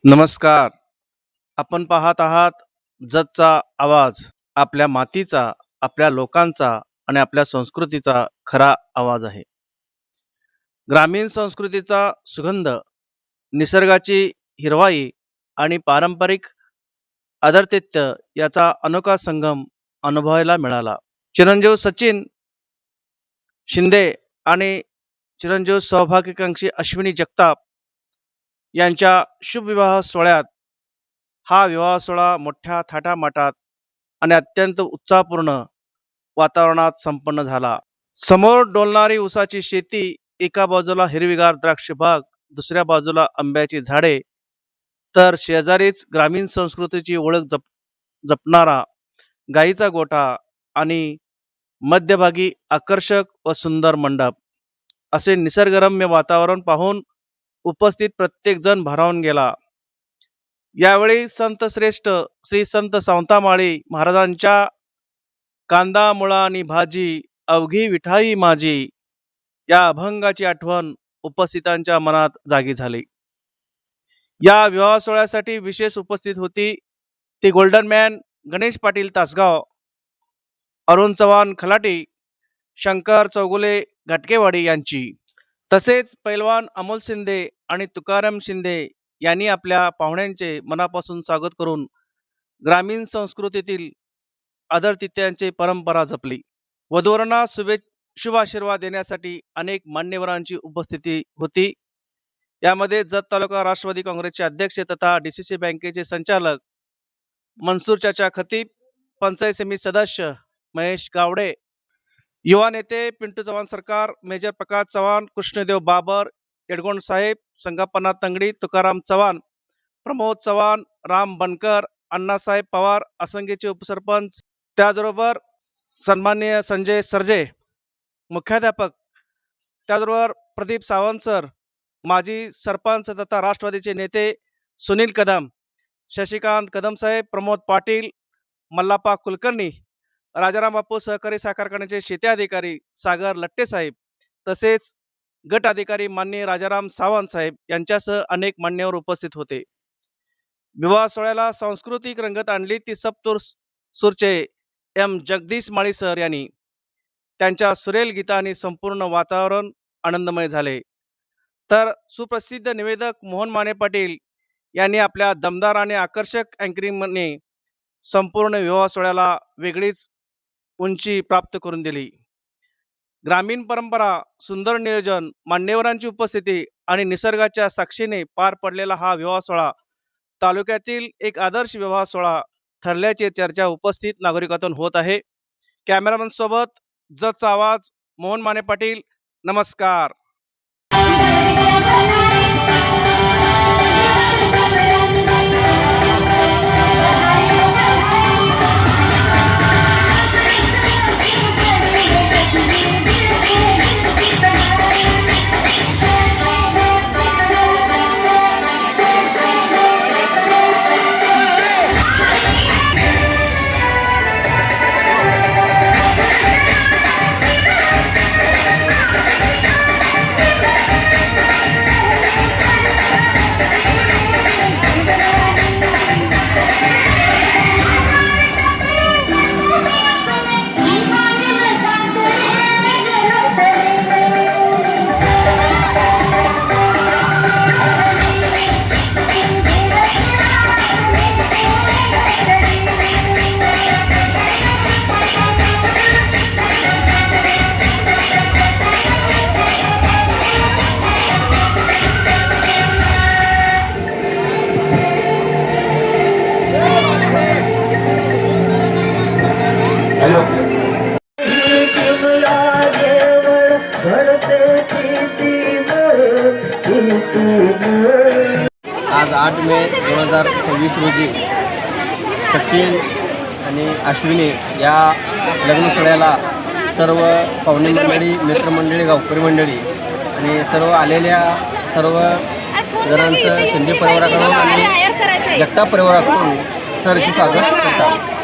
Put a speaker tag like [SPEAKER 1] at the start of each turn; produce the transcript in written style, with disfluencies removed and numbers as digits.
[SPEAKER 1] नमस्कार. आपण पाहत आहात जतचा आवाज. आपल्या मातीचा, आपल्या लोकांचा आणि आपल्या संस्कृतीचा खरा आवाज आहे. ग्रामीण संस्कृतीचा सुगंध, निसर्गाची हिरवाई आणि पारंपरिक आदरातिथ्य याचा अनोखा संगम अनुभवायला मिळाला. चिरंजीव सचिन शिंदे आणि चिरंजीव सौभाग्यकांक्षी अश्विनी जगताप यांच्या शुभ विवाह सोहळ्यात हा विवाह सोहळा मोठ्या थाटामाटात आणि अत्यंत उत्साहपूर्ण वातावरणात संपन्न झाला. समोर डोलणारी उसाची शेती, एका बाजूला हिरवीगार द्राक्ष बाग, दुसऱ्या बाजूला आंब्याची झाडे, तर शेजारीच ग्रामीण संस्कृतीची ओळख जपणारा गाईचा गोठा आणि मध्यभागी आकर्षक व सुंदर मंडप. असे निसर्गरम्य वातावरण पाहून उपस्थित प्रत्येक जण भारावून गेला. यावेळी संत श्रेष्ठ श्री संत सावंतमाळी महाराजांच्या कांदा मुळा आणि भाजी अवघी विठाई माझी या अभंगाची आठवण उपस्थितांच्या मनात जागी झाली. या विवाह सोहळ्यासाठी विशेष उपस्थित होती ती गोल्डन मॅन गणेश पाटील तासगाव, अरुण चव्हाण खलाटी, शंकर चौगुले घाटकेवाडी यांची, तसेच पैलवान अमोल शिंदे आणि तुकाराम शिंदे यांनी आपल्या पाहुण्यांचे मनापासून स्वागत करून ग्रामीण संस्कृतीतील आदरातिथ्यांची परंपरा जपली. वधूवरांना शुभ आशीर्वाद देण्यासाठी अनेक मान्यवरांची उपस्थिती होती. यामध्ये जत तालुका राष्ट्रवादी काँग्रेसचे अध्यक्ष तथा DCC बँकेचे संचालक मनसूर चाचा खतीब, पंचायत समिती सदस्य महेश गावडे, युवा नेते पिंटू चव्हाण सरकार, मेजर प्रकाश चव्हाण, कृष्णदेव बाबर, येडगोंड साहेब, संगप्पना तंगडी, तुकाराम चव्हाण, प्रमोद चव्हाण, राम बनकर, अण्णासाहेब पवार, असंगीचे उपसरपंच, त्याचबरोबर सन्माननीय संजय सरजे मुख्याध्यापक, त्याचबरोबर प्रदीप सावंत सर, माजी सरपंच तथा राष्ट्रवादीचे नेते सुनील कदम, शशिकांत कदम साहेब, प्रमोद पाटील, मल्लाप्पा कुलकर्णी, राजाराम बापू सहकारी साखर कारखान्याचे शेती अधिकारी सागर लट्टे साहेब, तसेच गट अधिकारी माननीय राजाराम सावंत साहेब यांच्यासह अनेक मान्यवर उपस्थित होते. विवाह सोहळ्याला सांस्कृतिक रंगत आणली ती सप्तूर सूरचे एम जगदीश माळी सर यांनी. त्यांच्या सुरेल गीतांनी संपूर्ण वातावरण आनंदमय झाले. तर सुप्रसिद्ध निवेदक मोहन माने पाटील यांनी आपल्या दमदार आणि आकर्षक अँकरिंगने संपूर्ण विवाह सोहळ्याला वेगळीच उंची प्राप्त करून दिली. ग्रामीण परंपरा, सुंदर नियोजन, मान्यवरांची उपस्थिती आणि निसर्गाच्या साक्षीने पार पडलेला हा विवाह सोहळा तालुक्यातील एक आदर्श विवाह सोहळा ठरल्याची चर्चा उपस्थित नागरिकातून होत आहे. कॅमेरामन सोबत जतचा आवाज मोहन माने पाटील. नमस्कार.
[SPEAKER 2] आज 8 मे 2026 रोजी सचिन आणि अश्विनी या लग्न सोहळ्याला सर्व पाहुणे मंडळी, मित्रमंडळी, गावकरी मंडळी आणि सर्व आलेल्या सर्व जणांचं शिंदे परिवाराकडून आणि जगताप परिवाराकडून सहर्ष स्वागत करतात.